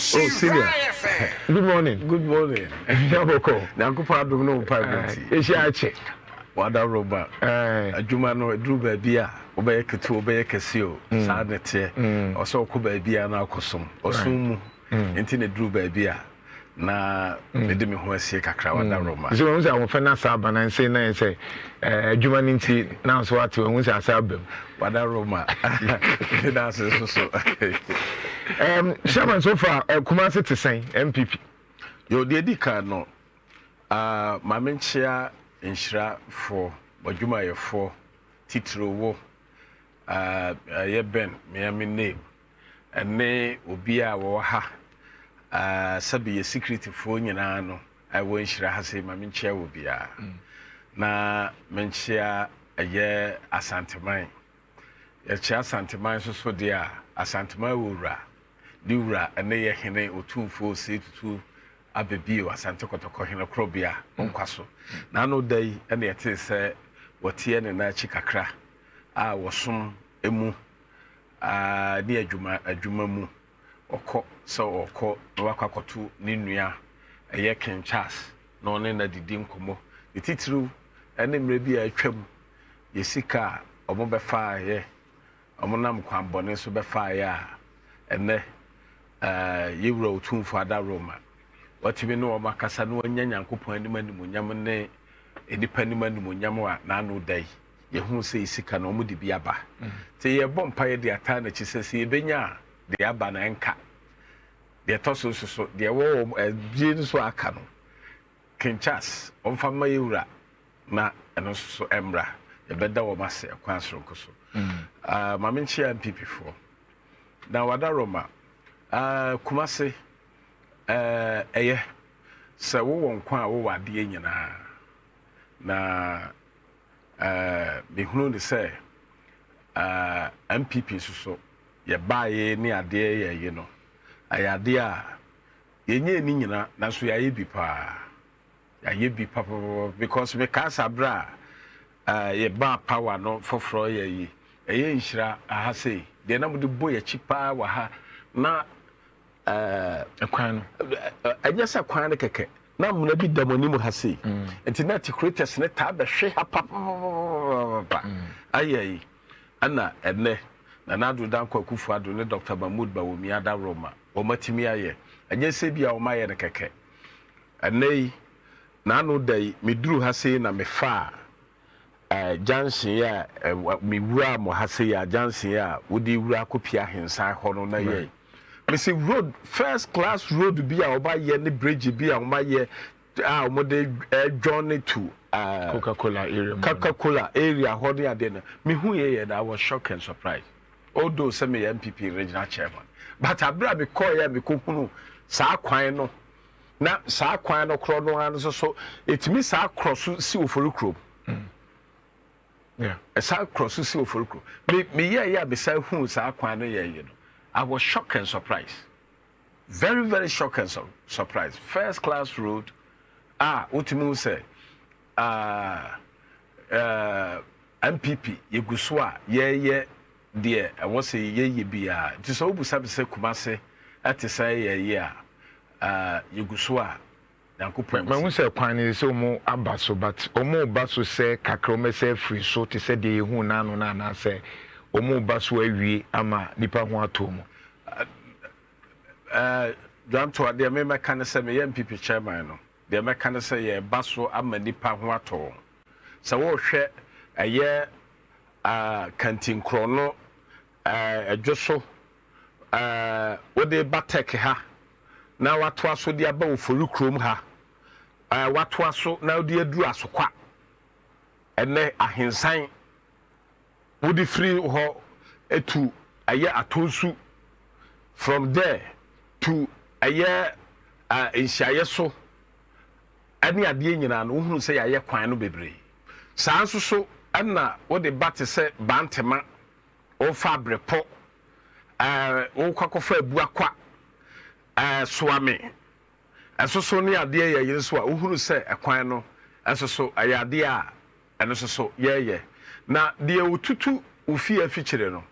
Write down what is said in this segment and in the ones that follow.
Senior. Good morning. Good morning. Yaboko. Nankupa adum no pagati. Echiache. Wada roba. Adwuma no edru ba bia, obeye ketu obeye kese o. Saa nete. Oso ko ba bia na akosom. Osom mu. Enti na edru ba bia. Na mede me ho asie kakra wada roma. So we say won fa na saba na say na say adwuma ni nti na so ate won say asaba wada roma. That's so. Shaman so far Kumasi to say MPP. Yo de dika no. Mamenchia Nhyira for badwuma ye for titiro wo. Ye ben me am name. Ene obi a wo ha. Sabi ye security fo nyina no I won Nhyira ha say mamenchia wo bia. Na menchia ye asanteman. Ye chia asanteman so dia asanteman wo wura. Diura ene ye hene otumfo se tutu abebio asante kotoko hene krobia onkwaso na no dai ene yete se wotie ne na chi kakra a wosom emu ni adwuma mu okọ so okọ wakwakoto ni nua eye King Charles no ne na didi nkomo etitiru ene mre bia atwam yesika omo befa ye omo nam kwambone so befa ye a ene yewura otumfo ada Roma watimi no makasa no anya nyankopon anim animonyam ne edipa anim animonyam a na no dai yehu se isika no mu de bi aba te ye bompa ye de ata na chisese ye benya de aba na enka de toso so de wo bi so aka no Kinchas onfa ma yewura na eno so emra ye beda wo mase kwan soronko so mamenchi MPP for na wada Roma Kumasi eye se wo won kwa wo wade nyina na mehunu ni se MPP so ye baaye ni ade ye no ayade a yenye ni nyina na so yaye bi pa because me kasa bra ye ba power no foforo ye eye Nhyira aha sei de na mo de boye chipa wa ha na kwan no anya sa kwan keke na muna bi damoni mu ha sei internet creators ne ta ba hwe ha papa ayi ana ene na nadu dan kwakufu ado ne Dr. Mahmoud Bawomi ada Roma o matimi aye anya se bia o maye ne keke anei na anu dai meduru ha sei na mefa Jansen ya mi wura mo ha sei ya Jansen ya wodi wura kopia hensa hono na ye Missy road first class road be our ye ni bridge be our ye journey to Coca-Cola area holding adena me who ye I was shocked and surprised although some MPP regional chairman but abra me call ya me kokunu saa kwan no na saa kwan no kro no an so it me saa cross si oforukro yeah saa cross si oforukro me ye be saa hu saa kwan no ye no I was shocked and surprised. Very, very shocked and surprised. First class road. Ultimu say, MPP, Yeguswa, ye, dear, I was a ye be a. It is always have to say Kumasi, at the say, Yeguswa. Man, we say, Quine is almost abaso, but almost basso say, Kakrome say free, so to say, the who nana say. Omo baso awie ama nipa ho atomo Dwanto ade me meka say me MPP chairman no de meka say ye baso ama nipa ho ato se wo hwe eye kantin krono adwoso wo de batek ha na wato aso de aba ofori krom ha wato aso na wo de aduru asokwa ene ahensan would free ho to a year atonsu from there to a year in Shayaso any idea nyina no who say aye kwan no bebre saa nso so ana what the bat say bantema o fabrepo o kwakofa abu akwa soame eso so ne ade ye yeso a uhuru say ekwan no eso so aye ade a eno so ye na de otutu ofia fichire no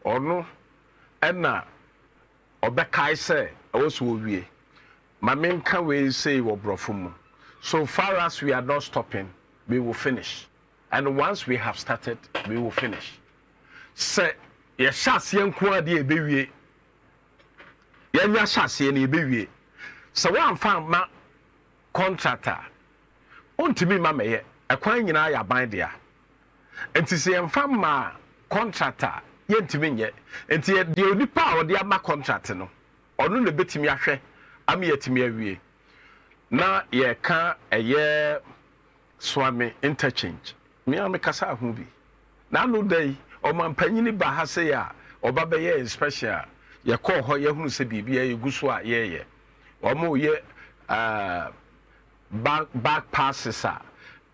ono ena ɔbɛkae sɛ ɛwɔ so wɔwie ma menka wei sei wɔ borɔfo mu so far as we are not stopping we will finish and once we have started we will finish sɛ yɛhyɛ aseɛ nko a deɛ ɛbɛwie yɛnyɛ hyɛ aseɛ no yɛbɛwie sɛ woamfa ma contractor ontumi ma mɛyɛ ɛkwan nyinaa yɛ aban dea nti sɛ yɛmfa ma contractor yɛntumi nyɛ nti deɛ onipa a ɔde ama contract no ɔno na bɛtumi ahwɛ ama yɛtumi awie na yɛka ɛyɛ swami interchange mmea mekasa ho bi na ano da yi ɔmampanyini ba ha sɛ a ɔba bɛyɛ inspection a yɛkɔɔ hɔ yɛhunu sɛ biribi yɛgu so a yɛyɛ ɔmo yɛ back passes a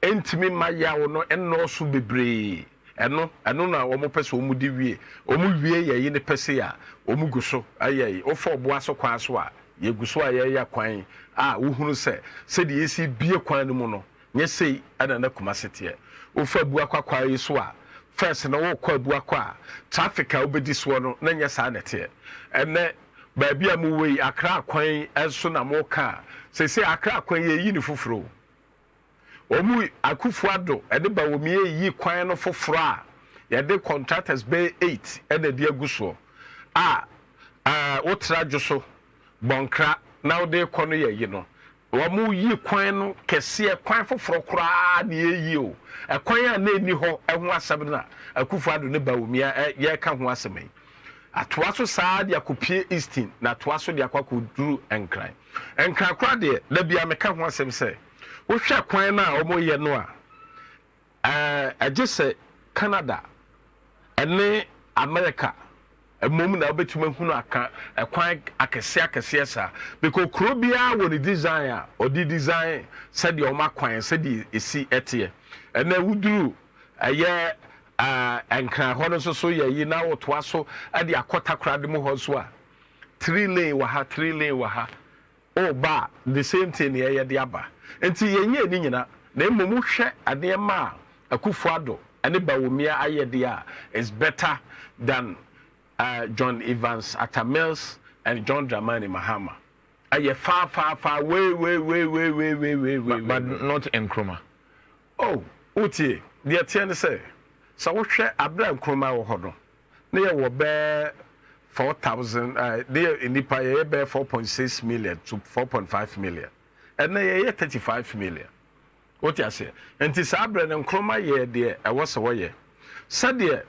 entimi ma yawo no ɛnɔɔso bebree ɛno na wɔn pɛ sɛ wɔn di wie wɔn wie yɛ yi ne pɛ sɛ a wɔn gu so ayɛ yi ofa ɔboa so kwan so a yɛgu so a yɛyɛ kwan a wohunu sɛ sɛdeɛ yɛsi bie kwan no mu no nyɛ sei ɛna na kuma seteɛ ofa abua kwakwa yi so a first na wɔkɔ abua kɔ a traffic a wobɛdi soɔ no na nyɛ saa nɛteɛ ɛnɛ baabi a mo wɔ yi akra kwan ɛso na mo ka sɛ akra kwan yɛ yi ne foforo omu Akufo-Addo ɛde ba wɔ mie yi kwan no foforo a yɛde contractors bɛ 8 ɛna de agu so a wotra dwo so bɔnkra na wode kɔ no yɛ yi no wɔn yi kwan no kɛseɛ kwan foforo koraa na yɛyi o ɛkwan a na eni hɔ ɛho asɛm na Akufo-Addo ne ba wɔ mie yɛka ho asɛm yi atoa so saa de akopie eastin na atoa so de akɔkɔduru nkran kora deɛ da bia meka ho asɛm sɛ wohwɛ kwan na ɔmo yɛ no a agye sɛ Canada ɛne America mmom na wobɛtumi ahunu aka ɛkwan akɛseɛ saa because kuro biara wɔ ne design a ɔde design sɛdeɛ ɔmo akwan sɛdeɛ esi ɛteɛ ɛna wuduru ɛyɛ nkran hɔ no nso so yɛ yi na wotoa so ɛde akɔta kora de mu hɔ so a 3 lane wɔ ha oh ba the same thing yɛ de aba enti yenye ni nyina na mmom hwɛ adeɛma a Akufo-Addo ane Bawumia ayɛ de a is better than John Evans Atta Mills and John Dramani Mahama ayɛ far way but not Nkrumah. Oh utie deɛ tie ne sɛ sɛ wohwɛ abra Nkrumah wɔ hɔ no na yɛ wɔ bɛ 4,000 they nipa yɛ bɛ 4.6 million to 4.5 million and yɛ 35 million what you say enti saa abra Nkrumah yɛ deɛ ɛwɔ sɛ wɔyɛ sɛdeɛ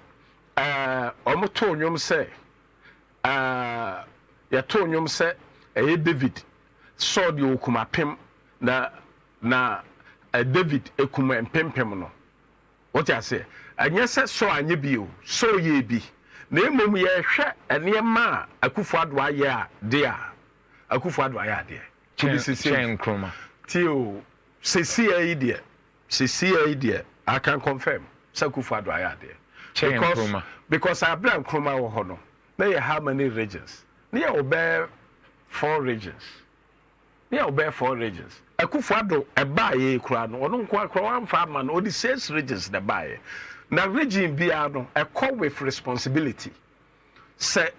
ɔmo to nnwom sɛ yɛto nnwom sɛ ɛyɛ David sɔ deɛ okuma pem na David ekuma mpempem no what you say anyɛ sɛ sɔ anyɛ bio sɔ yɛ bi na emom yɛhwɛ nneɛma a Akufo-Addo ayɛ a de a Akufo-Addo ayɛ adeɛ Kyɛn Nkrumah tio CCA deɛ I can confirm sɛ Akufo-Addo ayɛ adeɛ because abra Nkrumah wɔ hɔ no na yɛ how many regions na yɛ obɛ 4 regions Akufo-Addo ɛbaa yɛ kura no ɔno nko akora wamfa ama no ɔde 6 regions na baayɛ na region biara no ɛkɔ with responsibility sɛ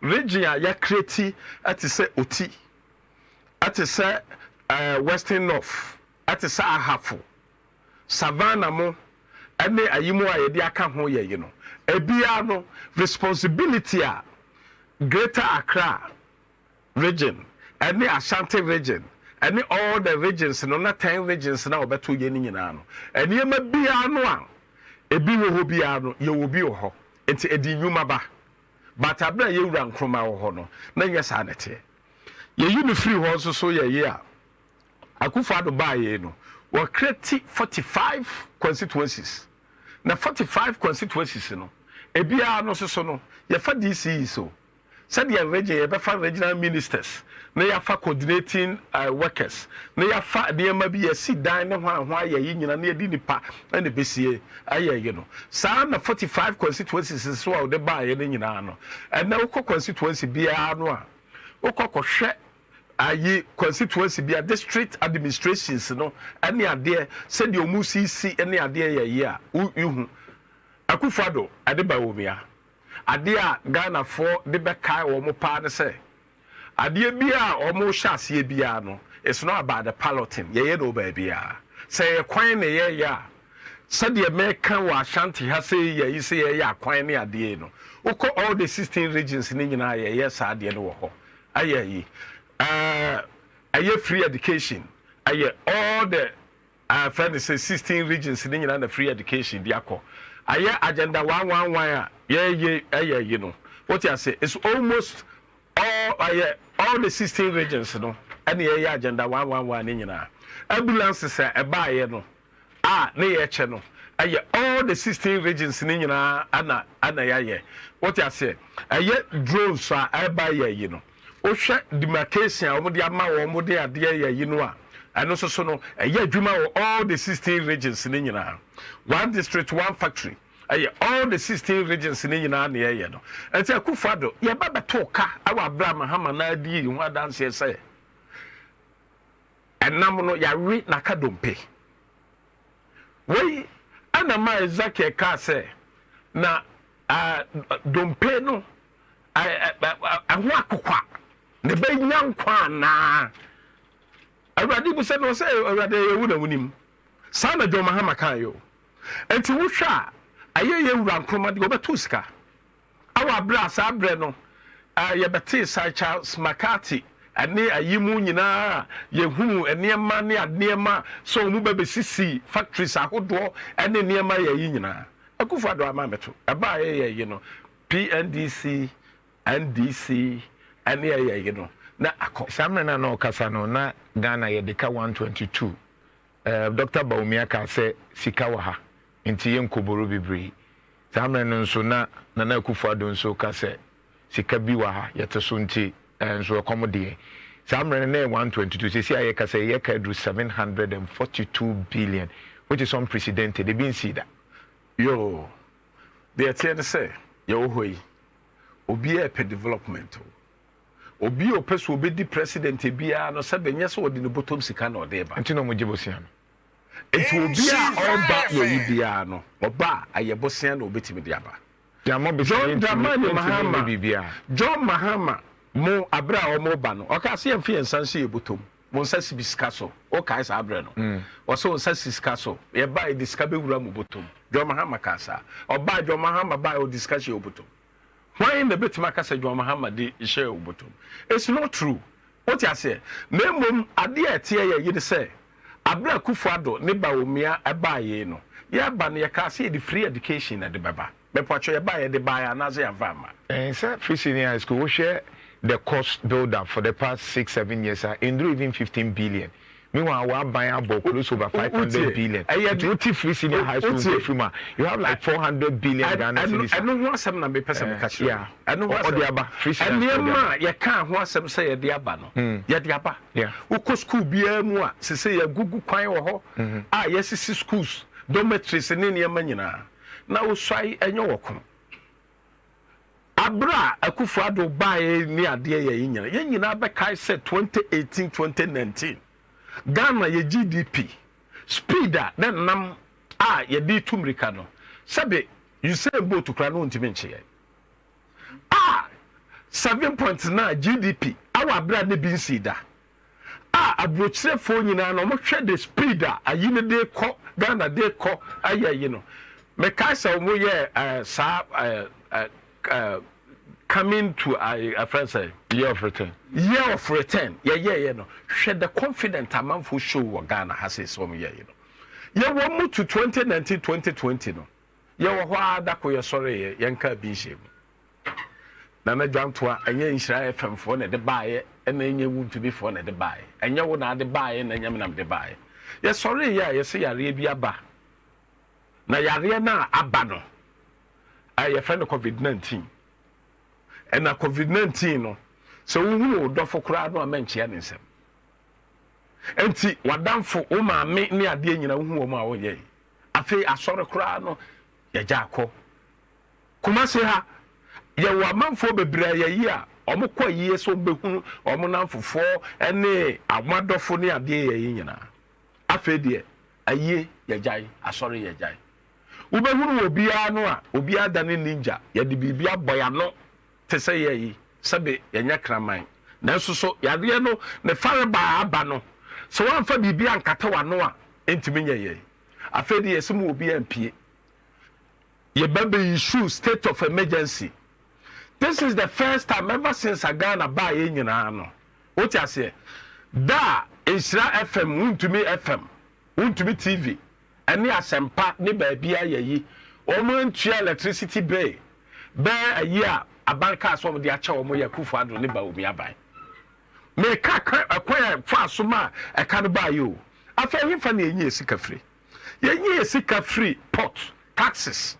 region a yɛ create ate sɛ Oti ate sɛ Western North ate sɛ Ahafo Savannah mo ɛne ayimu a yɛde aka ho yɛ yi no ebiara no responsibility a Greater Accra region ɛne Ashanti region ɛne all the regions no na 10 regions na wɔbɛto yɛ ni nyinaa no ɛnneɛma biara no a ebi wo ho biara no ye wo bi wo hɔ enti edi nnwuma ba but abra ye wura Nkrumah wo hɔ no na nyɛ saa nete ye yi no free hɔ nso so ye ye a Akufo-Addo ba ye no wo create 45 constituencies na 45 constituencies no ebiara no so no ye fa DC so said the region ye be fa regional ministers na ya fa coordinating workers na ya fa de ma bi ya si dan ne ho aye yi nyina na yedi nipa na besie aye yi no saa na 45 constituencies so a de ba ye ne nyina no and na ukọ constituency bia no a ukọ hwɛ aye constituency bia district administrations no ane ade said the omu CC ane ade ye yi a uhu Akufo-Addo ade ba wo bia ade a Ghana for de be kai wo mo pa ne sɛ adeɛ bi a ɔmo hyɛ aseɛ biara no it's not about the piloting yɛyɛ no baabiara sɛ yɛ kwan na yɛyɛ a sɛdeɛ mɛka wɔ ashanti ha sɛ yɛyi sɛ yɛyɛ akwan ne adeɛ no wokɔ all the 16 regions ne nyinaa yɛyɛ saa adeɛ no wɔ hɔ ayɛ yi ɛyɛ free education ɛyɛ all the friend say 16 regions ne nyinaa na free education di akɔ ayɛ agenda 111 a yɛyɛ ɛyɛ yi no what you say it's almost all the 16 regions no ɛne yɛyɛ agenda 111 ne nyinaa ambulances sɛ ɛbaayɛ no ne yɛkyɛ no ɛyɛ all the 16 regions ne nyinaa ana yɛayɛ what you say ɛyɛ drones a ɛba yɛ yi no wohwɛ demarcation a wɔde ama wɔn de adeɛ yɛ yi no a ɛno so no ɛyɛ adwuma wɔ all the 16 regions ne nyinaa one district one factory ɛyɛ all the 16 regions ne nyinaa ne yɛyɛ no ɛnti akufado yɛba bɛtɔ ka awɔ Abraham Mahama na adi ho adanseɛ sɛ ɛnam no yɛawe n'aka dompe wei ana ma Ezekiel ka sɛ na dompe no ɛho akokwa ne bɛnya nkwa anaa awurade bu sɛ no sɛ awurade yɛwu na wunim saa na John Mahama kan yo enti wohwɛ a ayɛ wura nkroma de wɔbɛto sika awɔ abra saa brɛ no yɛbɛte sa Charles McCarthy ane ayimu nyinaa yɛhunu nneɛma ne nneɛma so mu bɛbɛsisi factories ahodoɔ ane nneɛma yɛyi nyinaa akufado ama meto ɛba yɛyɛ no PNDC NDC ane yɛyɛ no na akɔ samena na okasa no na Ghana yɛdeka 122 Dr. Boasiako sɛ sika wɔ ha nti yɛnkɔboro bebree samena no nso na Nana Akufo-Addo nso ka sɛ sika bi wɔ ha yɛte so nti nso ɛkɔm deɛ samena no 122 sɛ si ayɛ ka sɛ yɛka aduru 742 billion which is unprecedented. They've been see that. Yo, they attend say, yo, hoy, obi a development. Obi o person will be the president, Bia, no 7 years old in the bottom sican or deba. Antino Mujibosiano. It will be all back where you biano, or bar, a yabosian or betty mediaba. John Dramani Mahama, John Mahama, mo abra or mo bano, or Cassian Fee and Sansi Butum. Monsasibis Castle, or Kais Abreno, or so Sassis Castle, a by discovery Ramubutum, John Mahama Casa, or by John Mahama by or discuss your butum. Why in the bit Macassa John Mahama de share butum? It's not true. What I say, Nemum Adia Tia, you say, Abra Kufado, Neba Umia, a buy no. Ya ban ya kasi the free education at the Baba. Mepacho buy the buy another Vama. And sir, free senior school share. The cost build up for the past 6-7 years are in even 15 billion. Meanwhile, we're buying about close over 500 billion. Duty free senior high school, you have like 400 billion Ghana cedis. I don't want some number person. Yeah, I know what the other free senior. And you can't want some say the abano. Yet the abba. Yeah. Uko school be a moi, say a Google Quine or yes, it's schools, dormitories and any manina. Now, try and your welcome. Abra Akufo-Addo buy ni ade ye nyina ye nyina be kai say 2018 2019 Ghana ye GDP speed a na nam ye di tumrika no sabe you say boat kra no ntimi nche 7.9 GDP awa abra ne bi nsida abrochirefo nyina no mo hwe the speed a ayi ne de kɔ Ghana de kɔ aye no me kai say mo ye coming to a friend say year of return. Year of return. Yeah, no. Share the confident amount for show what Ghana has some year, you know. You want to 2019, 2020, no. You were that for your sorry, Yanka Bishop. Nana jump to a Nhyira FM phone at the buy, and then you would to be phone at the buy, and you would not the buy, and then you the buy. Yes, sorry, yeah, you see Arabia ba. Na Yariana Abano. I friend of COVID-19. And a COVID-19 no. So who do for crowd no mention himself. Enti wadamfo o ma me ne ade nyina hu o ma wo ye. Afi asore crowd no ya jako. Kuma se ha ye wa manfo bebra ye yi a omo kwa yi so behunu omo namfofo ene amadofo ne ade ye nyina. Afi de aye ya jai asore ya jai. Wo behunu obi a no a obi ada ne ninja ye de bibia boya no te say ye sabe yanya kraman nanso so yadeɛ no ne fare ba aba no so wan fa biribi ankata wano a entimi nyɛ afei de yɛsɛ mu obi ampie yɛbɛbɛ issue state of emergency. This is the first time ever since Ghana ba yɛ nyinaa no what you say da Nhyira FM Wontumi TV ɛne asɛmpa ne baabi ayɛyi ɔmo ntua electricity bill bɛɛ ayi a abanka so ɔmo de akyɛ ɔmo yɛ kufu ado ne ba omi aban me ka akwaya fa so ma ɛka no ba yo afɛ himfa na yenyi esika free yenyi esika free port taxes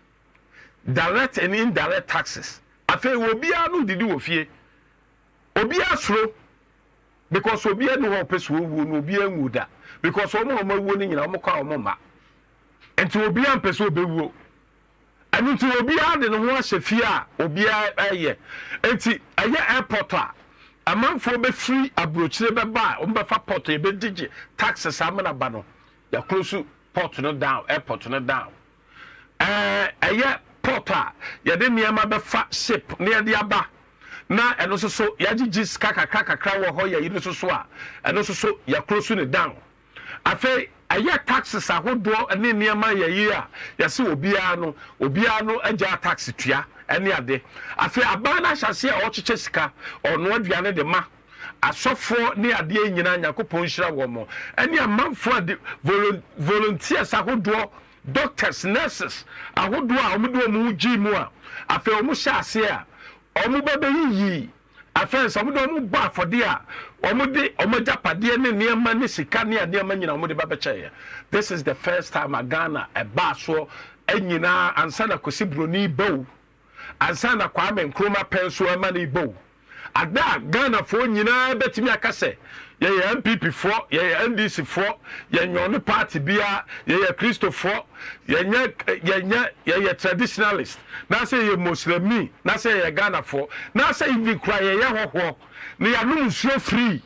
direct and indirect taxes afɛ obiara no didi wo fie obiara soro because obiara no ho pese wo no obiara nwu da because ɔmo wuo ni nyina ɔmo kwa ɔmo ma enti obiara pese obewuo ɛno nti obiara de no ho ahyɛ fie a obiara ɛyɛ enti ɛyɛ airport a amanfo be free abrochire be ba o be fa port e be digi taxes amana ba no ya close port no down airport no down ɛyɛ port a ya de niam be fa ship ne de aba na ɛno so ya gigi kakra wo ho ya yi so a ɛno so ya close ne down afei ɛyɛ taxes ahodo ne niam ya yi a ya se obiara no agya tax tua ɛne ade afei aban na hyase a ɔkyekyɛ sika ɔno aduane de ma asɔfo ne ade nyina nyakopɔn hyira wɔ mo ɛne amanfo ade volunteers ahodo doctors nurses ahodo a ɔmo de ɔmo gyi mu a afei ɔmo hyase a ɔmo bɛbɛyi afei sɛ ɔmo de ɔmo bɔ afɔde a ɔmo de ɔmo japade ne nneɛma ne sika ne ade ma nyina ɔmo de bɛbɛkyɛ. This is the first time a Ghana ɛba so ɛnyina ansa na kosi broni bow ansa na Kwame Nkrumah penso ema na ibo ada Ghana fo nyina betimi aka se ye MPP fo ye NDC fo ye nyone party bia ye Christo fo ye traditionalist na say ye Muslimi na say ye Ghana fo na say ivi kra ye hoho na ya num so free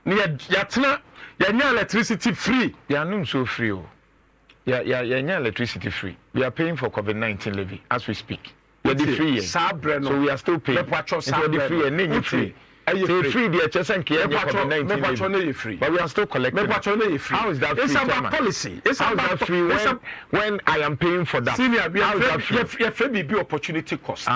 na ya tena ye nya electricity free ya num so free o ya nya electricity free. We are paying for COVID-19 levy as we speak. So we are still paying. So the free and free. Free the HSN COVID-19 but we are still collecting. How is that free? It's about policy. It's about free when I am paying for that. Senior, you have opportunity cost.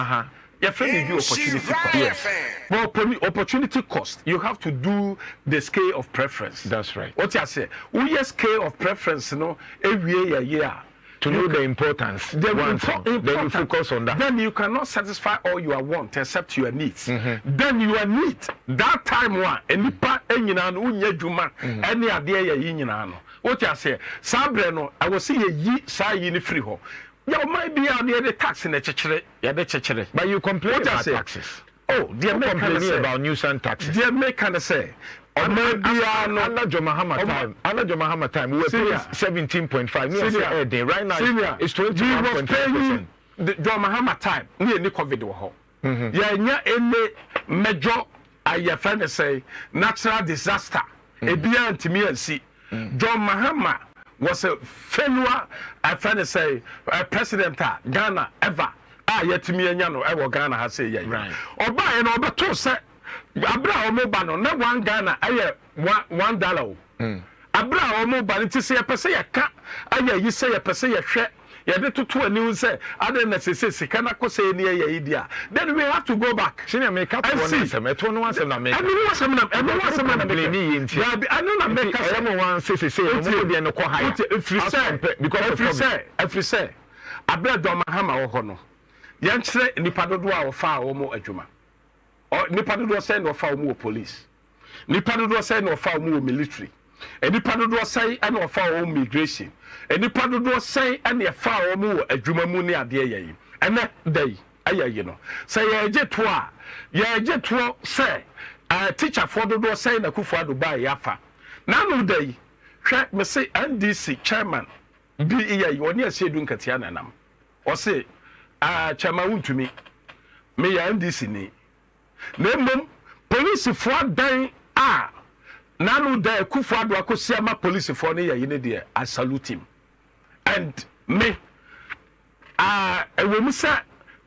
Opportunity cost. You have to do the scale of preference. That's right. What you say? We scale of preference, every year. To know the importance, then you focus on that. Then you cannot satisfy all your wants except your needs. Then your need that time one any part enyina no unya dwuma any ade ya yinyina no. What you say? Sabre no I will see ye sa yi ni free ho. Ya might be out the tax in the chechere, ya de chechere. But you complain about taxes. Oh, dear me complaining about nuisance taxes. Dear me can say under John time, we were paying 17.5. Right now, it's 21.5%. John Mahama time, near the COVID. Yeah, any major, I friend say, natural disaster. A beer to me and see. John Mahama was a failure, I friend say, president Ghana ever. Yet to me and Yano, ever Ghana has say, right. Or buy an over set. Abra omo no na one Ghana aye $1. Abra omo ba nti se yepese ye ka aye yi se yepese ye hwe ye de toto ani say ade na se sika na ko se ni ye dia then we have to go back. Senior make up one answer eto no answer na make. Anu wasem na make ni yenti. Ya anu na make say mo wan say omo de no ko high. Every say abra do mahama wo ho no ye nkyere nipa dodo a wo fa wo mo adwuma. Nipa dodo say no fa mu police. Nipa dodo say no fa mu military. Nipa dodo say and no fa mu immigration. Nipa dodo say and no fa mu adwuma mu ne ade ye. Ene day aye no. Say ye je to say teacher for dodo say na kufu ado ba ye afa. Na no day hwe me say NDC chairman bi ye oni asiedu nkatia nanam. O say chairman Wontumi me ya NDC ni Nemom police for dan nanu da kufu ado akosia ma police for ne ye ne de I salute him. And me we say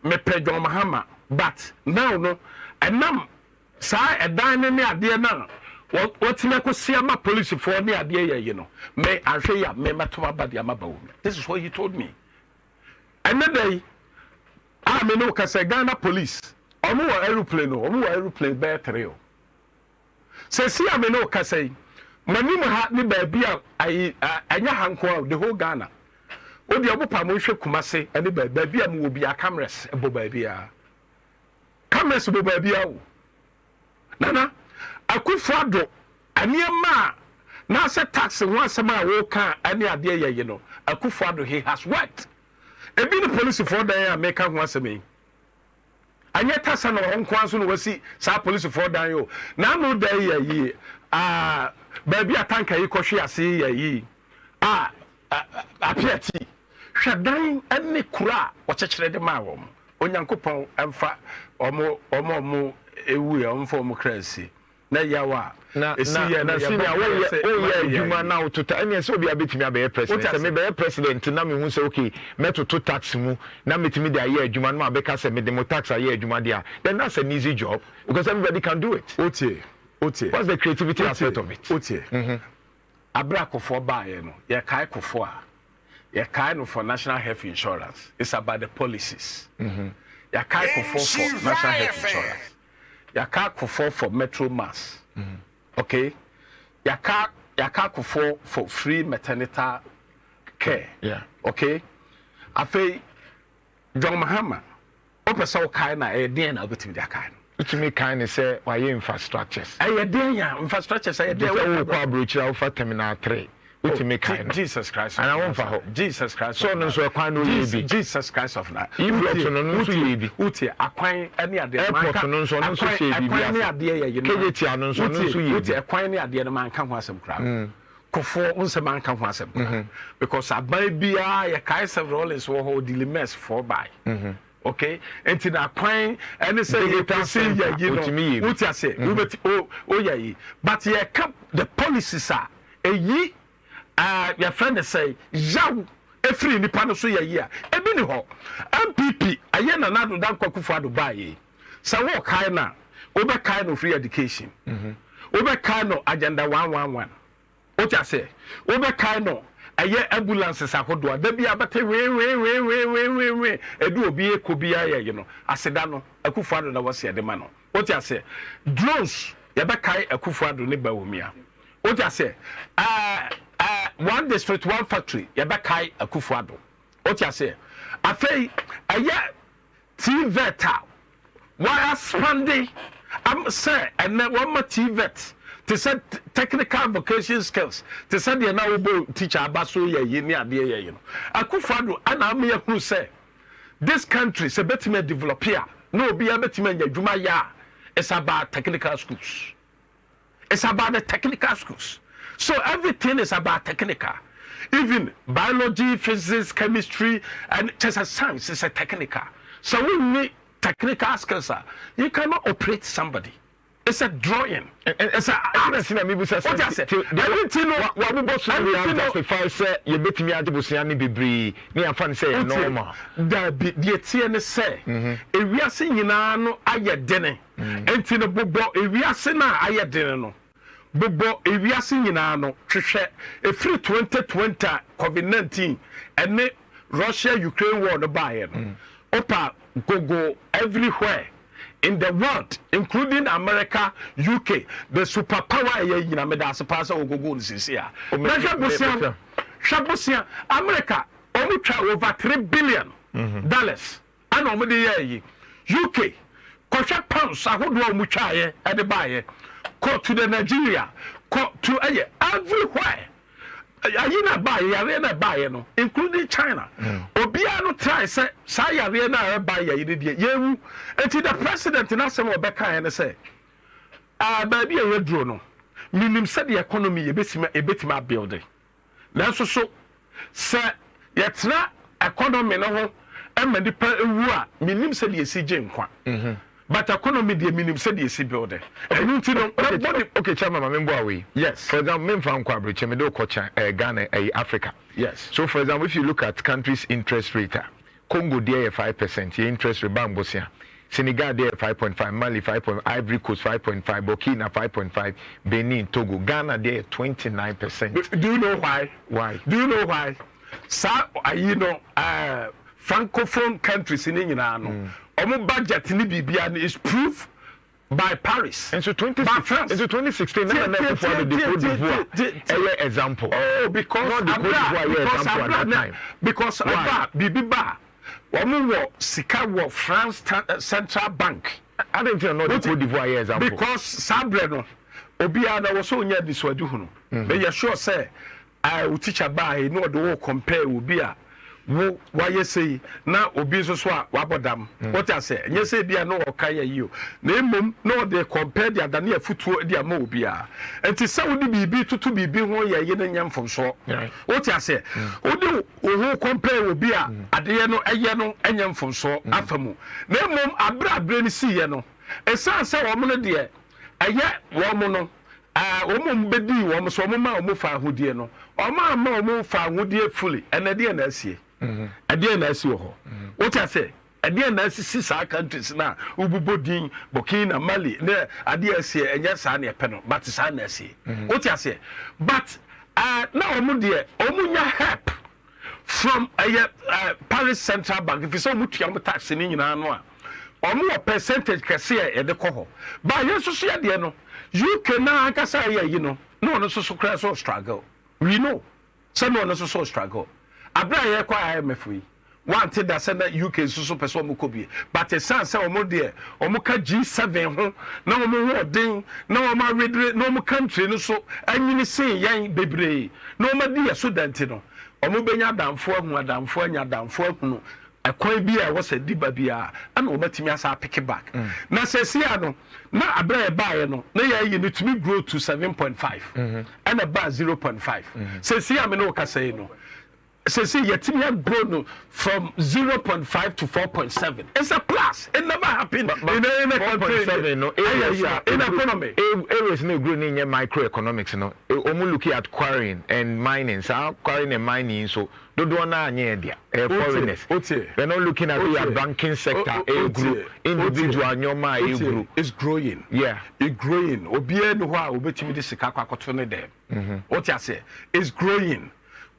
me pe John Mahama but now no enam saa ɛdan ne adeɛ na wɔtena ko siama police for ne adeɛ yɛ yi no me ahwɛ ya me matoma ba de amaba wo. This is what he told me. Another day me no ka say Ghana police ɔmo wɔ aeroplane no ɔmo wɔ aeroplane bɛɛ 3 o. Say see me no ka say manim ha ne baabi a anya hanko the whole Ghana. Odi obopa mo hwɛ Kumase ne baabi a mo wɔ bia cameras ebo baabi a. Cameras ebo baabi a wo. Nana Akufo-Addo aniema na se tax ho asem a wo ka ani ade ye no Akufo-Addo he has worked. Ebi the police for dan a make ho asem yi. Anya tasa na ho nko anso no wasi sa police for dan yo. Na no dan ye yi baabi atanka yi kɔhwe ase ye yi. Apiati. Hwadan ene kura o kyekere de ma wo. Onyankopɔn emfa omo ewu ya omfo mo krasi. Na yawa na senior wo adwuma na utota ene se obi abetimi abe president se me be president na me hu se okay metoto tax mu na metimi de aye adwuma no abeka se me de mo tax aye adwuma dia then that's an easy job because everybody can do it. Otie what's the creativity aspect of it? Otie abrakofo baaye no ye kai kofo a ye kai no for national health insurance. It's about the policies. Ye kai kofo for national health insurance. Yaka kufo for Metro Mass. Okay? Yaka kufo for free maternity care. Yeah. Okay? Afi John Mahama. Opa so kai na e den na obetimi dia kai. Utimi kai ne say why infrastructures. Aye den ya infrastructures aye den we ko abrochira for terminal 3. Utimi kai. Jesus Christ. And I won't for Jesus Christ. So no so kwan no yebi. Jesus Christ of na. You block so no so yebi. Uti akwan ane ade airport no so so yebi. Akwan ne ade ye ye no. KGT no so yebi. Uti akwan ne ade no man ka ho asem kra. Kofo unse man ka ho asem kra. Because aban bia ye kai several is wo hold dilemmas for by. Okay, enti na kwan ene say ye person ye no. Uti ase. We ye. But ye cap the policies are eyi your friend say yaw efri nipa no so ye a ebi ni ho MPP aye na nado dan Akufo-Addo baye say wo kai na wo be kai no free education wo be kai no agenda 111 o ti say wo be kai no aye ambulances akodo da bia bete we edu obi ekobia ye no aseda no Akufo-Addo na wose de ma no o ti say drones ye be kai Akufo-Addo ne ba womia o ti say one district, one factory, Yabakai Akufo-Addo. What you say? I say, TVET. Why expanding? I'm say, and then one more TVET to set technical vocation skills. To set the now teacher Abaso ye near the you know. Akufo-Addo, and I'm here who say, this country is a better develop here. No, be a better man, Juma ya. It's about technical schools. It's about the technical schools. So everything is about technical. Even biology, physics, chemistry, and just as science is a technical. So we need technical skills. You cannot operate somebody. It's a drawing. It's a maybe say everything what we both justify say you bet me ajibusia ni bebre ni afan say normal. The tie say ewiase nyina no aye dene. Enti no bobo ewiase na aye dene no. Bobo ewiase nyina no hwehwe efiri 2020 COVID-19 ene Russia Ukraine war no bae no opa go everywhere in the world including America, UK, the superpower ye nyina me da asepasa ogogo nsisia shabosia America omu twa over $3 billion dollars and omu de ye UK kosha pounds ahodo omu twa ye e de bae to the Nigeria, to everywhere. Ayina buy, Yarena buy, no, including China. Obiano try say, Sayarena buy ye, and to the president in Asamo Becca and say, baby, a red drone. Minim said the economy a bit my building. That's so, sir, yet not economy no, and many per minim said ye see Jim Quan. But economy the minimum said you see building. And you know, okay, Chairman, remember yes. For example, men from Kwabri, Chemedo Kocha, Ghana, Africa. Yes. So, for example, if you look at countries' interest rate, Congo, there 5%, your interest rate, Bambosia, Senegal there 5.5, Mali 5.5, Ivory Coast 5.5, Burkina 5.5, Benin, Togo, Ghana there 29%. Do you know why? Why? Do you know why? Francophone countries in England, budget in Libya is proof by Paris. And so 2016, example. Oh, because Bibiba, Sika France Central Bank. I didn't know the Cote d'Ivoire example. Because Sabreno, Obiana was so near this Waduhunu. But you're sure, say, I will teach a buy, no, the war compare will be a. Why you say now obi so wabodam what I say you say bia no okaya you na mum no they compare the adane afutuo dia ma obi a enti say wo di bibi tutu bibi ho ye ye na nyamfom so what I say wo di wo compare obi a ade no eye no nyamfom so afamu na mum abra ni si ye no esan say wo mo no de eye wo mo no omo bedi wo mo so omo ma omo fa ahodie no omo ma omo fa ahodie fully enade na asie ade na asi ho what I say ade na asi sisa countries na ububodin Burkina Mali na ade asi enya sa na epe no but sa na asi what I say but na omo de omo nya help from Paris Central Bank if so mutua mo tax ni nyina no a omo percentage kase e de ko ho ba yeso so ya de no UK na akasa ya yi no no so kra so struggle we know so no so struggle abra ye kwa IMF we want that send UK so person mo kobi but a sense say omo de omo ka G7 ho na omo ho den na omo redre na omo country no so anyini say yan bebre na omo de student no omo benya damfo hu adamfo anya damfo hu akwan bi a was a diba bia ana omo timi asa pick back na sesia no na abra e baaye no na ya yi no to grow to 7.5 and a bar 0.5 sesia me no ka say no say yetimi grow from 0.5 to 4.7 it's a plus it never happened in a country no in economy areas no grow in microeconomics no omo looking at quarrying and mining so quarrying and mining so do na anye dia foreigners we're not looking at the banking sector grow individual nyoma grow it's growing it's growing obi enu ho a obetimi de sika kwakoto ne dem what you say it's growing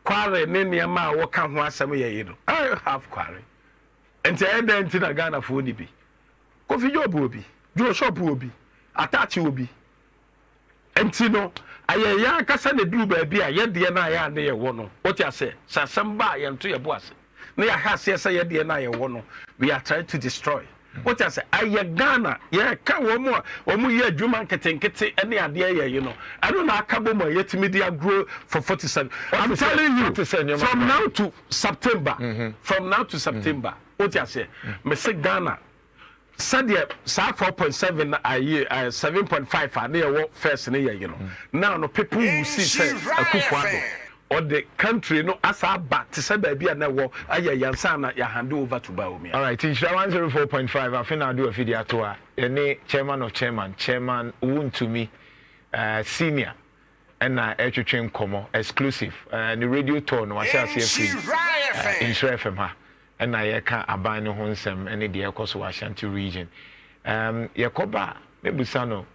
Quarry nene ma wo ka ho asem ye no I have quarry enti enti na Ghana fo ni bi Kofi Job obi Joe shop obi attach obi enti no aye ya kasa na du ba bi a ye de na ya na ye wo no what you say sasam ba ye nto ye bo ase na ya ha se ye de na ye wo no we are trying to destroy what I say aye Ghana ye ka wo mo ye adwuma nketenkete ene ade ye you know I don't know akabo mo ye timidia grow for 47 I'm telling you from now to September from now to September what I say me say Ghana said ye sa 4.7 a year 7.5 and ye wo first ne ye you know now no people will see say Akufo-Addo or the country no asa back to say baby na wo aye yansa na ya hand over to Baumia. All right, Nhyira 104.5 I think I'll do a video to her chairman Wontumi senior and train komo exclusive the radio tour no asa free Nhyira FM ha and I ka aban no honsem and the ekoso Ashanti region yakoba mebusano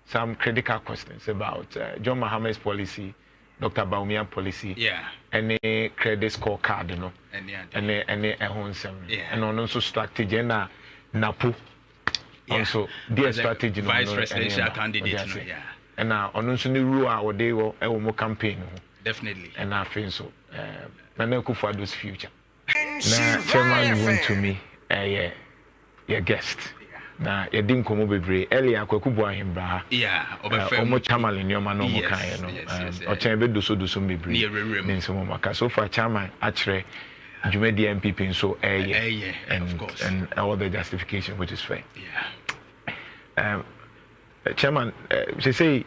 some critical questions about John Mahama's policy Dr. Baumia policy, any credit score card, no, any honsem, and also strategy na napu, also their strategy, vice presidential candidate, and now on also new rule our day or campaign, definitely, and I think so. Akufo-Addo's future. Now, chairman Wontumi, your guest. Na yedin komo bebre earlier kwakubu ahimbra omo chairman nyoma no mo kan no o chen be doso bebre ni nso mo maka so far chairman akire dwumadi MPP so and all the justification which is fair chairman say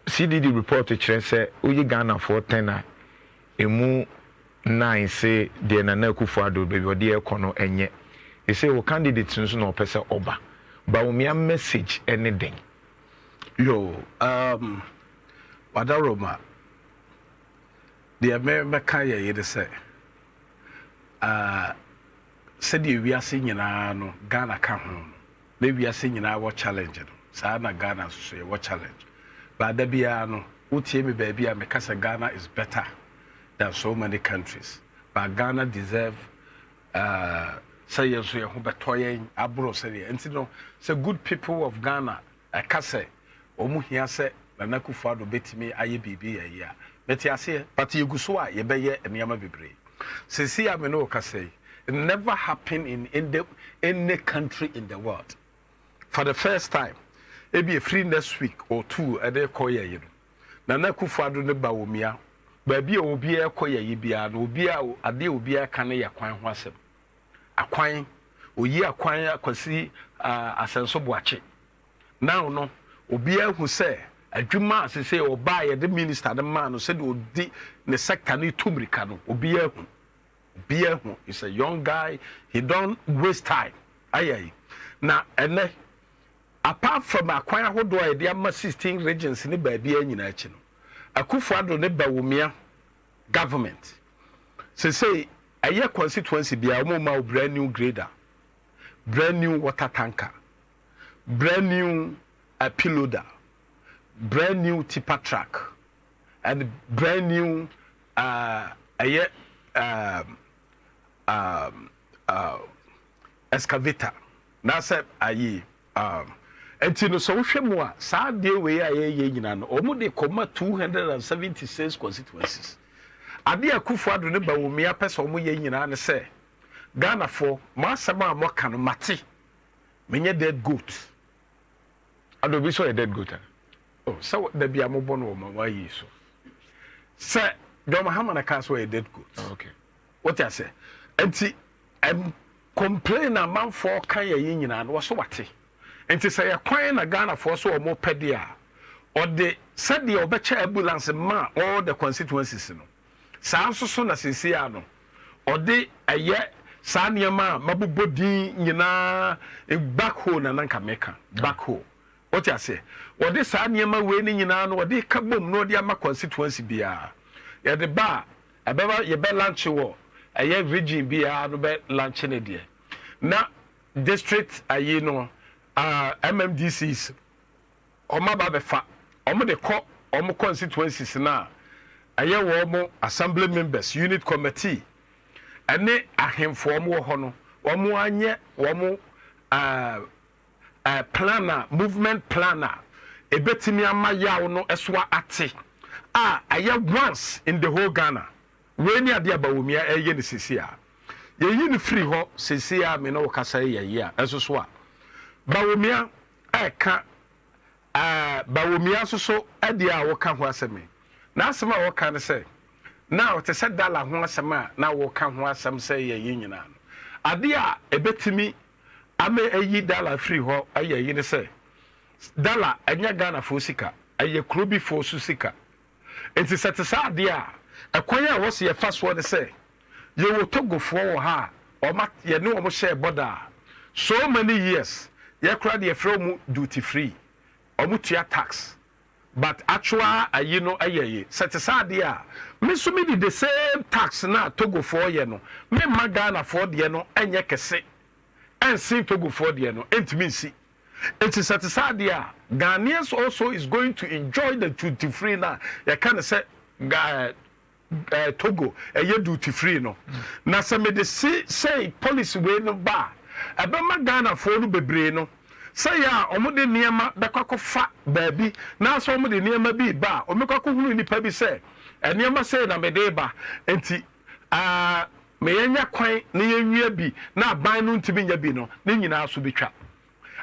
CDD report kire say oyi Ghana for 10 a emu 9 say de na Akufo-Addo be odi ekono enye they say o candidates nso no pese oba Baumia message anything yo wadaroma the America ye de say said the wiase nyina no Ghana ka ho maybe I sing our challenge. Sana Ghana so what challenge. But the biano, utie me baby, and because Ghana is better than so many countries. But Ghana deserve say yes, we are betoying abro say and no say good people of Ghana I can say omu hia say Nana Akufo-Addo betimi aye bibi ya beti ase but you go so a ye beye enema bebre sisi am no ka say it never happened in any country in the world for the first time e be free next week or two e dey call ye no Nana Akufo-Addo ne ba womia ba bi obi e call ye bia no obi a ade obi aka ne ya kwan ho asem akwan oyi akwan akwasi asenso boache now no obi ahu say adwuma asese oba ye the minister the man no said odi ne sector ne tumrika no obi ahu is a young guy he don't waste time ayi na ene apart from akwan ahodo a de ama 16 regions ne ba bia nyina achi no Akufo-Addo ne ba womia government say aye constituency bia mo ma brand new grader, brand new water tanker, brand new piloder, brand new tipper truck, and brand new excavator. Na say aye enti no so hwe mo a saa de we aye nyina no omo de koma 276 constituencies. Ade Akufo-Addo ne ba womia pese omo ye nyina ne se Ghana for ma asema mo ka no mate menye dead goat ado bi so a dead goat oh so da bia mo bono ma wa yi so se do Muhammad ka so a dead goat okay what I say enti complain na man for kan ye nyina no so wate enti se ya kwan na Ghana for so omo pede a or the said the obecha ambulance ma all the constituencies no saa so na sisia no ode aye saa niema mabobodin nyina backhoe na nanka meka backhoe what you say ode saa niema we ni nyina no ode kabom no ode ama constituency bia ye de ba abeba ye be launch wo aye region bia no be launch ne de na district aye no MMDCs oma ba be fa omo de ko omo constituencies na aye wo mo assembly members unit committee ene ahemfo mo ho no wo mo anye wo mo planner movement planner ebetimi amayaw no eswa ate aye once in the whole Ghana we ni ade abawomia eye ne sisia ye yi ni free ho sisia me no kasa ye a enso a bawomia eka bawomia so ade a wo ka ho aseme na asem a wo ka ne say now te said dollar ho asem a na wo ka ho asem say ye nyina no ade a ebetimi ame ayi dollar free ho aye yi ne say dollar anya Ghana fo sika aye krobi fo su sika enti sete sa ade a ekwan a wo se ye fa so ne say ye wo Togo fo wo ha o ma ye ne wo mo share border so many years ye kra de free mu duty free omutua tax but actual ayi no aye sete sa de a me so me the same tax na Togo for ye no me ma Ghana for de no enye kese ensin Togo for de no entimi nsi enti sete sa de a Ghanaians also is going to enjoy the duty free na ye can say Togo aye duty free no na se me de say policy we no ba ebe ma Ghana for no bebre no say ya omude niema bekwakofa baabi na so omude niema bi ba omekwakohunu nipa bi say niema say na mede ba enti me yenya kwan na yenwia bi na aban no ntimi nya bi no ne nyina so betwa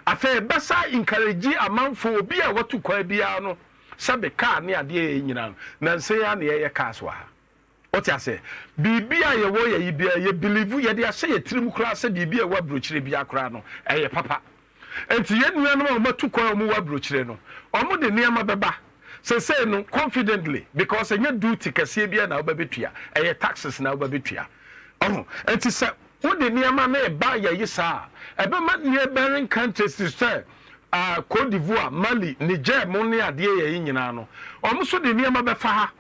afa besa encourage amanfo obi a watu kwa bia no sabe ka ne ade nyina no na nse ya ne ye ka so ha what you say bibia ye wo ye bia ye believe ye de ase ye tirim kura se bibia wa brochire bia kura no eye papa enti ye nua no matu kwa mu wa brochire no omo de niam beba say no confidently because enya duty kase bia na obabetua eye taxes na obabetua enti say wo de niam na e ba ye yisa ebe ma ne bearing countries to say Côte d'Ivoire Mali Niger mo ne ade ye nyina no omo so de niam befa ha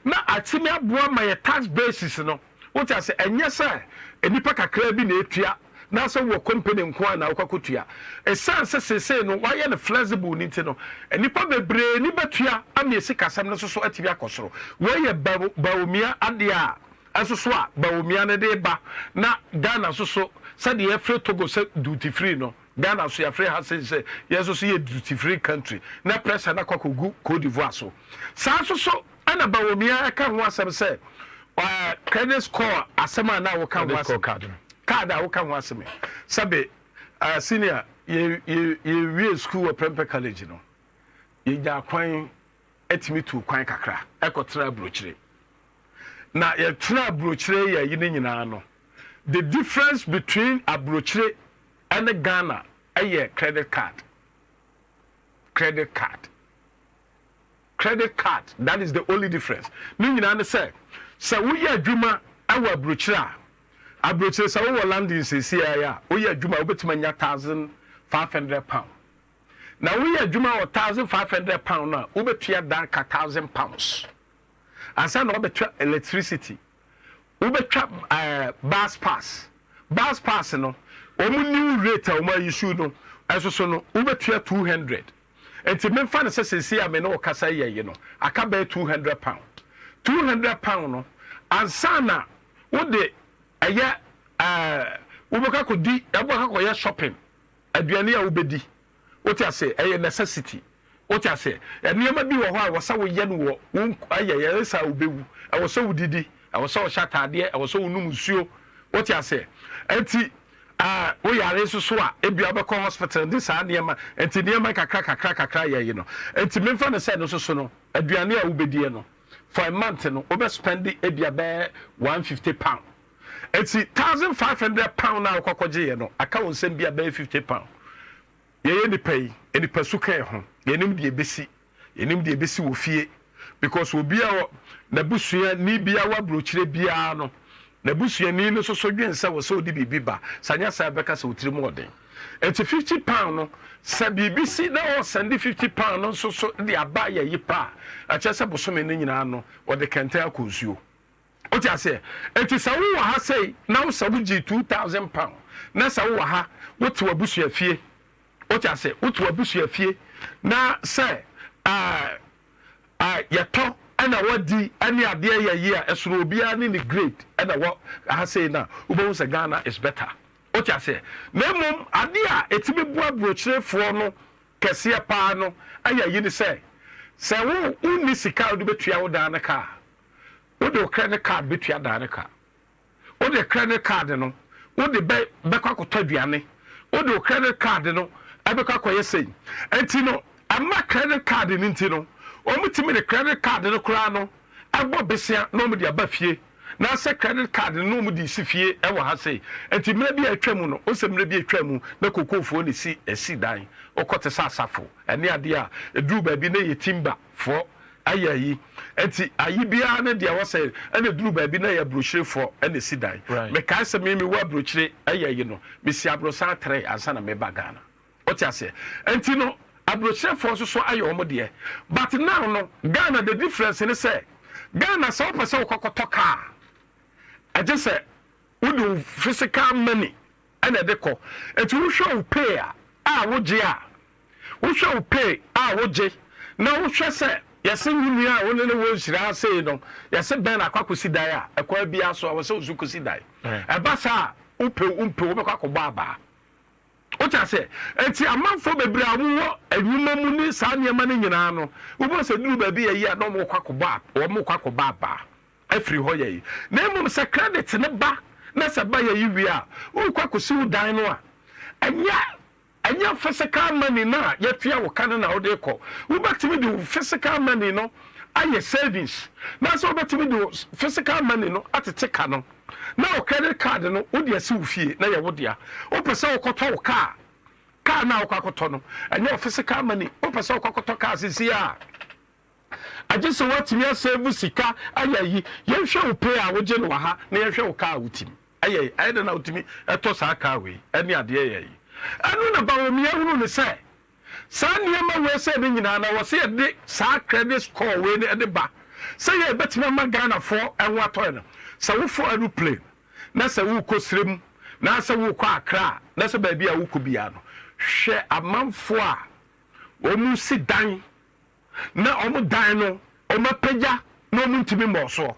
na atimi aboa ma ye tax basis no what you say enye say enipa kakra bi na etua na so wo company nko na akwakotua esan se no why na flexible ni ti no enipa bebre ni batua amiesi kasam no so atibi akosoro we ye baomia ade a asoso a baomia ne de ba na Ghana so said the free Togo say duty free no Ghana so ya free ha say yes so ye duty free country na pressure na kwakogu Cote d'Ivoire so sa so ana baomia ka ho asem say credit score asema na wo ka ho asem card a wo ka ho asem sabe senior ye school Prempeh College no ye ja kwan etimi tu kwan kakra ekotra brochire na ye tra brochire ya yine nyina no the difference between abrochire and Ghana a credit card that is the only difference ni nyina ne say we ya adwuma awa abrochire sa wo landing CCI ya we ya adwuma obetima nya £1,500 na we ya adwuma £1,500 na obetua dan ka £1,000 asa na obetua electricity obetua bus pass no omu new rate omu issue no eso so no obetua 200 enti me fa na CCI me no kasa ye no aka be £200 no ansana wo de eye ubeka ko di abaka ko ye shopping aduane a ubedi wote ase eye necessity wote ase enema bi wo ho a wo sa wo ye no wo aye sa ubewu e wo so udidi e wo so shatade e wo so unum nsuo wote ase enti wo yare so a ebi abeko hospital di sa niema enti niema kakra ye no enti memfa ne say no so no aduane a ubedi no for a month no obe spend ebi abe £150 it's £1,500 na akwakoje ye no aka won sem bia be £50 ye ni pay eni pasuka ho ye nim de ebesi wo fie because obi a na busua ni bia wa brochire bia no na busua ni no so dwensa wo so di bibiba sanya sa beka se otiri mu oden it's £50 no sa BBC na o send £50 no so de aba ya yipa a chese bosome ni nyina no o de kenta akonsuo o ti ase enti sa wo ha sei na wo sa buji £2,000 na sa wo ha wo to abusua fie o ti ase wo to abusua fie na say yato ana wadi ani ade ya yi a esoro obia ni ni grade ana wo ha sei na wo bo say Ghana is better o ti ase na mum ade a etimi bua brochirefo no kese pa no aya yi ni say wo uni sika wo betua wo dan ka wo de credit card betua dan ka wo de credit card no wo de be kwakoto aduane wo de credit card no abeka koye sei enti no ama credit card ni enti no o mutimi de credit card no kura no abo besia no mu de abafie na se credit card no mu de sifie e wo ha sei enti mra bi atwamu no o se mra bi atwamu na kokofo ni si esi dan o kote sa asafo ene ade a eduru ba bi na ye timber fo ayayi enti ayi bia na de wo se ene duru ba bi na ye brochure fo ene si dan me ka se me wa brochure ayayi no me si abrosa 3 ansa na me bagana o ti ase enti no abrochire force so ayo omode but now no Ghana the difference in say Ghana so person kokoto car I just say we do physical money and e deko enti wo show pay wo je wo show pay wo je na wo hwe say yesi wunu a wo ne wo hira say no yesi ben akwakosi dai a ekwa bia so wo say uzukosi dai e ba sa umpe wo be kwakoba aba o cha se enti amanfo bebre awo anwuma mu ni sa niema ne nyina no wo bo se duru ba bi yayi a no mo kwakoba wo mo kwakoba ba afri ho yayi na emum se credit ne ba na se ba yayi wi a wo kwakosi wo dan no a anya physical money na ya tua wo kan na wo de ko wo batimi do physical money no aye savings na so batimi do physical money no atete ka no na o credit card no wo de asi wo fie na ye wo de a wo pese wo koto wo car na wo kwakoto no anya physical money wo pese wo kwakoto car sisi a agese watimi save sika ayayi ye hwe wo pay a wo je no ha na ye hwe wo car wutim ayayi ayede na wutimi eto sa car we ani ade yayi anu na bawo mi ehunu ne se sa niema we se ne nyina na wo se de sa credit score we ne de ba se ye betime ma Ghana for enwa to no se wo for aeroplane na se wo kosrem na se wo kwa akra na se ba bia wo ko bia no hwe amanfo a omu si dan na omu dan no omu pagya na omu ntimi mboso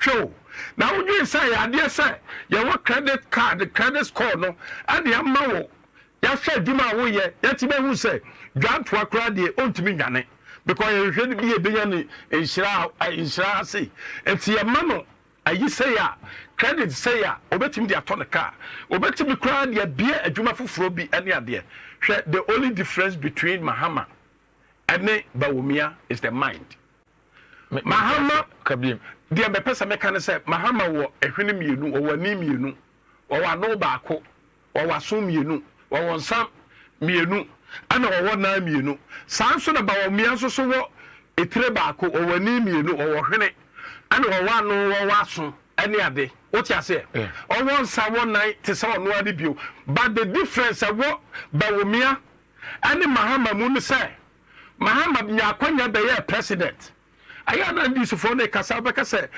hwe na wodwe say ade say ye wo credit card credit score no ade amma wo ya hwe adwuma wo ye ya ti be hu say dwanto akra de ontimi nwane because you hwe bi e benya ni Nhyira say enti ye ma no ayi say ya credit say ya obetimi de ato ne car obetimi kra de bia adwuma foforo bi ene ade hwe the only difference between Mahama and Bawumia is the mind. Mahama kabim de be pesa me kan say Mahama wo ehwene mienu wo wani mienu wo wa no baako wo wa so mienu wo wonsam mienu ana wo na mienu sanso na Bawumia so wo etire baako wo wani mienu wo hwene ana wo wa no wo wa so ene ade what you say o won sa won nine te say no ade bio but the difference wo Bawumia and Mahama mu say Mahama nya kwanya be ye president aya na ndi sufo na kasa be kasa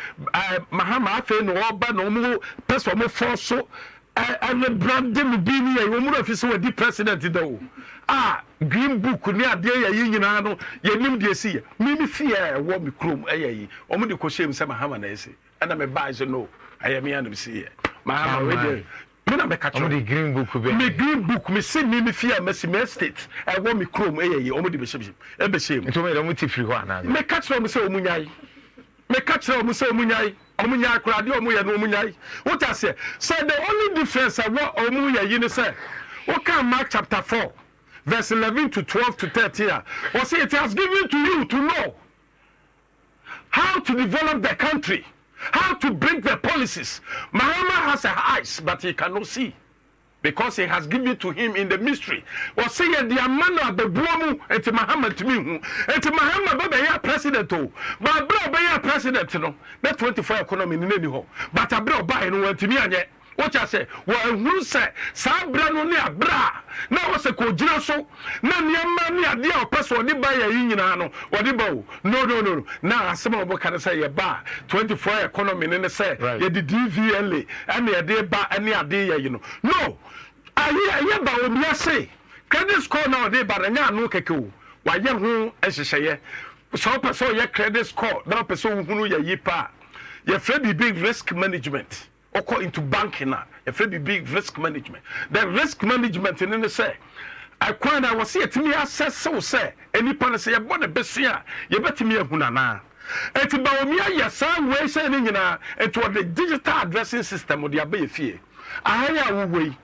Mahama afa no oba no mu person mo force and branding bi ni ye wo mu office we di president do green book ni ade ya yi nyina no ye nim de si ye mi fie wo mi krom ayi o mu de ko shem se Mahama na ese and me buy so no I am here to see it. Mahama we me na catch the green book be me green book me see me fear me state I want me chrome omo de be shim e be shim nto me do free ho ana me catch me say omunyai me catch me say omunyai kura de omuye no omunyai what I say the only difference I want omuye yi ne say what can Mark chapter 4 verse 11 to 12 to 13 or say it has given to you to know how to develop the country, how to bring the policies. Mahama has eyes, but he cannot see. Because he has given to him in the mystery. Or say the amana the blomu and Mahama to me. And Mahama be president oh. But bro be president no. That 24 economy in any home. But a bro buy no want to me anye. What I say? Well, who say Sabra no near bra? Now was a kojira so. Na niama ni ade a person ni buy yin nyina no. Wodi ba no. Now asem obo kan say ye ba 24 economy ne say ye the DVLA and ye dey ba ani ade ye no. No. Aye ba obi say credit score now dey ba nya no keke o. Wa ye ho ehyehyeye. So person ye credit score, na person hunu ye yipa. Ye free big risk management. Or into banking now, a very big risk management. The risk management in the say, I was here to me, I said so say, any pan say about the best year, you better me a hunana. And to Bawumia, your son way saying and to the digital addressing system of the Abbey fear. I hire way.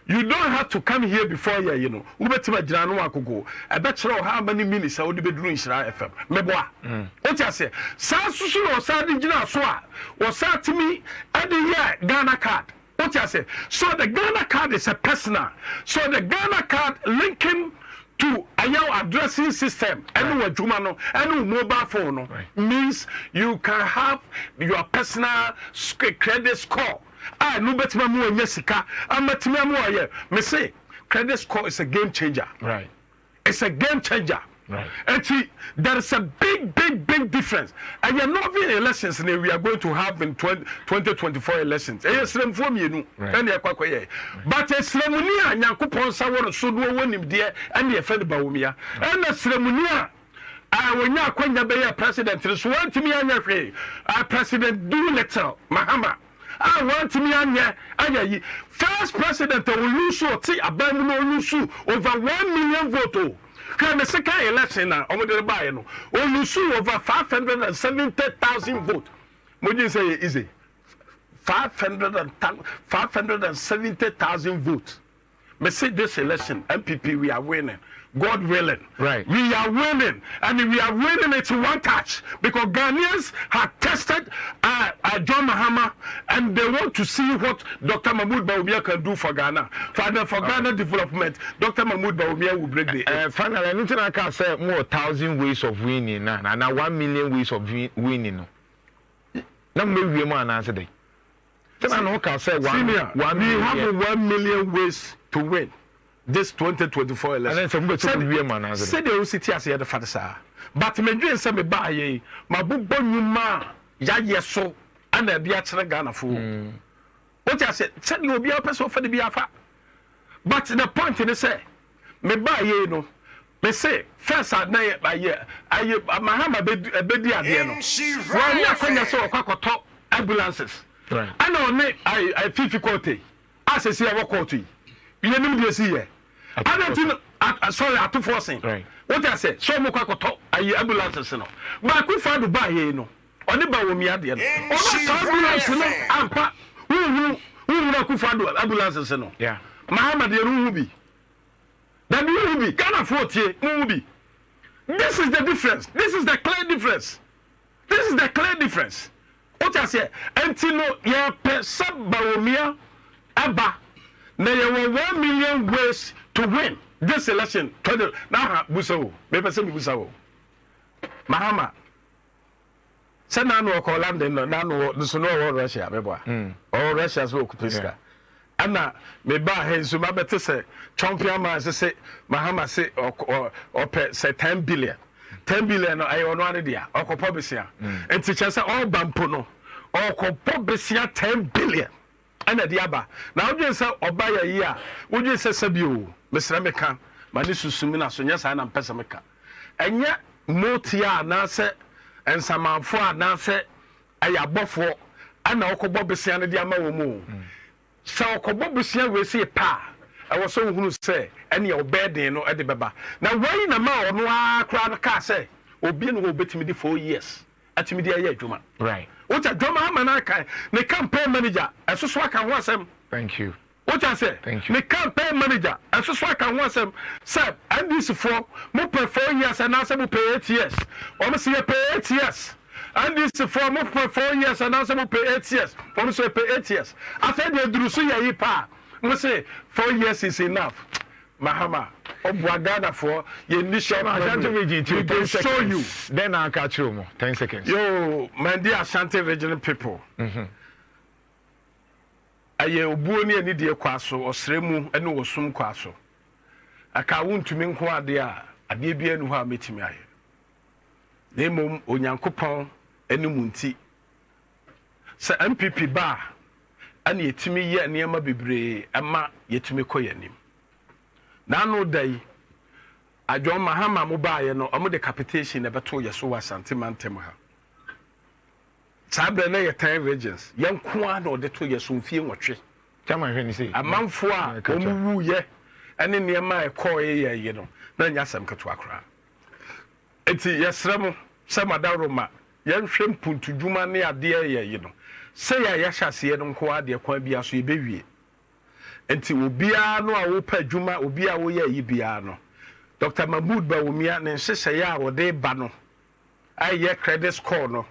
You don't have to come here before you know. Ubeti majano akugo. I bet you how many minutes I would be doing Nhyira FM. Meboa. What you say? Sa susu or sa digina soa. Or sa to me at the year Ghana card. What you say? So the Ghana card is a personal. So the Ghana card linking to our addressing system and jumano and mobile phone means you can have your personal credit score. No better more Jessica. I'm a Timamo. Me say credit score is a game changer. Right. It's a game changer. Right. And see, there is a big difference. And you're not in elections we are going to have in 2024 elections. Yes, for me, no. But a ceremony, and Yakupon Sawan so do one him there, and the friend Bawumia. And a ceremony. When you are going to be a president, it's one to me and your president do little, Mahama. I want me anya first president will lose over 1 million votes. Can the second election now over the buy no lose over 570,000 votes. What do you say easy? 570,000 votes. Me say this election MPP we are winning. God willing. Right. We are winning. And we are winning it in one touch. Because Ghanaians have tested John Mahama and they want to see what Dr. Mahmoud Bawumia can do for Ghana. For Ghana development, Dr. Mahmoud Bawumia will break the finally, I can say more 1,000 ways of winning and 1 million ways of winning. Now maybe more answer day. Then I can say we have 1 million ways to win. This 2024 election. Say the city as the father sir. But me dream say me buy my book bonuma ya yeso and the Ghana fool. What I said you will be a person for the biafa. But the point in the say, me buy ye no. Me say first at night by year. I Mahama bedi adieno. Well, we are going so top ambulances. Right. I know I feel difficulty. As I see I walk out to you. You know me see here. I don't think sorry I too forcing. Right. What I say so mo kwa top ambulances no. But I find to buy ye no. Oni ba wo mi ade no. Ona ambulance no ampa. Who na ku find ambulances no. Yeah. Mahama de no bi. That will be Ghana 40 movie. This is the difference. This is the clear difference. This is the clear difference. What I say, Antino, ya pesa baomia aba. Now you have 1 million ways to win this election. Now, Busao, maybe some Busao. Mahama. Send no call London, no, the Sono Russia, maybe. Or Russia's work, Pisca. Anna me ba hen so ma bete say champion man say Mahama say or say 10 billion no ayi ono ade dia okopo besia enti che say all bampo no okopo besia 10 billion ana dia ba na odwen say oba ya yi a odwen say sabi o mesra meka ma ni susumi na so nya sa na mpesa meka enya motia na say ensamanfo na say ayabofo ana okobo besia no dia ma wo mu so okobo busia we say pa I was so hunu say any your bed no e de beba na why na ma ono akra no ka say obi no obetimi di 4 years atimi di aye adwuma Right. What a drama ama na kan ne campaign manager asoso aka ho asem. Thank you. What I say? Thank you. The campaign manager asoso aka ho asem say and this for mo pay 4 years and now say mo pay 8 years or mo say pay 8 years. And this for more for 4 years and now some pay 8 years. For say pay 8 years. After the drusu ya yipa, we say 4 years is enough. Mahama, Obwagana for your initial to show you. Then I'll catch you more. 10 seconds. Yo, my dear Ashanti regional people. Aye obuoni ani de kwaso osremu ene wosum kwaso. Aka wontumi nko ade a ade bia nu ha metimi aye. Nemom onyankopon enumunti se MPP ba ani yetimi ye niema bebre ama yetimi koyanim na no dai adwo Mahama mo ba ye no omo de capitation na beto ye so wasante mantem ha sabre na ye 10 regions yenko a na ode to ye so mfie nwotwe Chama hwe ni sei amanfo a omu ye ene niema e koye ye no na nya sam keto akra eti yesrem se madaroma yenhwem puntudwuma ne ade ye no se ya yahase no nko ade kwa bia so ye bewie enti obia no a wo pa dwuma obia wo ye yi bia no Dr. Mahmoud Bawumia ne nhyehyɛ ya wo de ba no aye credit score no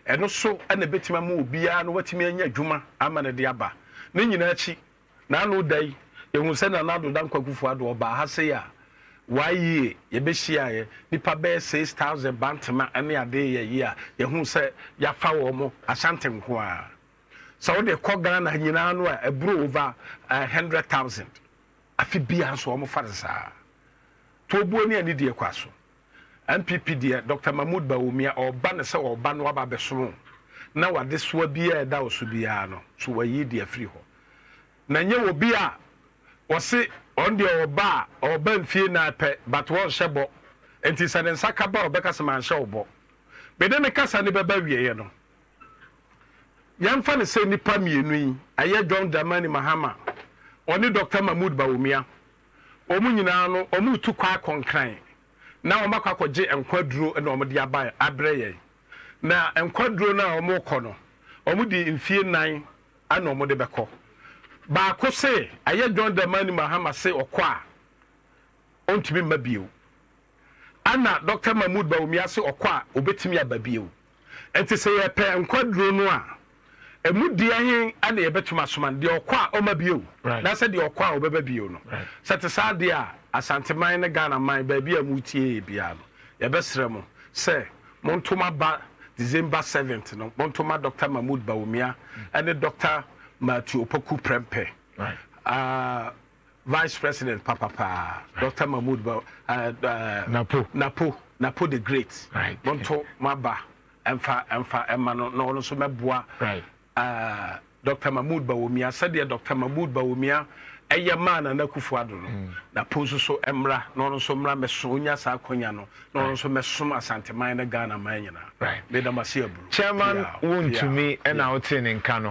eno so ana betima ma obia no watimi anya dwuma ama ne de aba ne nyina achi na no dai yehu se na nado dan kwakufu ado oba ha se ya why ye be shia nipa be 6,000 bantama ane ade ye ye a yehu se ya fa wo mo Asante nko a so de ko Ghana nyina no a ebro over 100,000 afi bia so mo fa sa to buo ni ani de kwaso MPP de Dr. Mahmoud Bawumia oba ne se oba no aba beso na wade so bia da oso bia no so wayi de afri ho na nye obi a wose on the oba mfie na pe but won shebo enti sane nsaka ba obeka se man shebo be de me kasa ne beba wieye no yamfa ne se nipa mienu yi aye John Dramani Mahama oni Dr. Mahmoud Bawumia omu nyina no omu tu kwa konkran na omakwa akogye enkwaduro na omu de aba abreye na enkwaduro na omu kɔ no omu di mfie nan ana omu de bɛkɔ ba ko se aye John Dramani Mahama se okwa ontimi mabio ana Dr. Mahmoud Bawumia se okwa obetimi ababio enti se ye pe enkwaduro no a emudi ahen ana ye betuma soman de okwa omabio na se de okwa obebabio no sete sa de a Asanteman ne Ghana man ba bia mutie bia no ye besre mo se montoma ba December 7th no montoma Dr. Mahmoud Bawumia and Dr. Matthew Opoku Prempe, Vice President Papa, Dr. Mahmoud Napo the Great, Monto Maba, Emfa Emano, no so meboa, Dr. Mahmoud Bawumia said Dr. Mahmoud Bawumia ɛyɛ man na Akufo-Addo no na poso so emra no no so mra mesonya sa akonya no no no so mesom asanteman na Ghana man nyina right me da mase aburu chairman Wontumi and out in Kano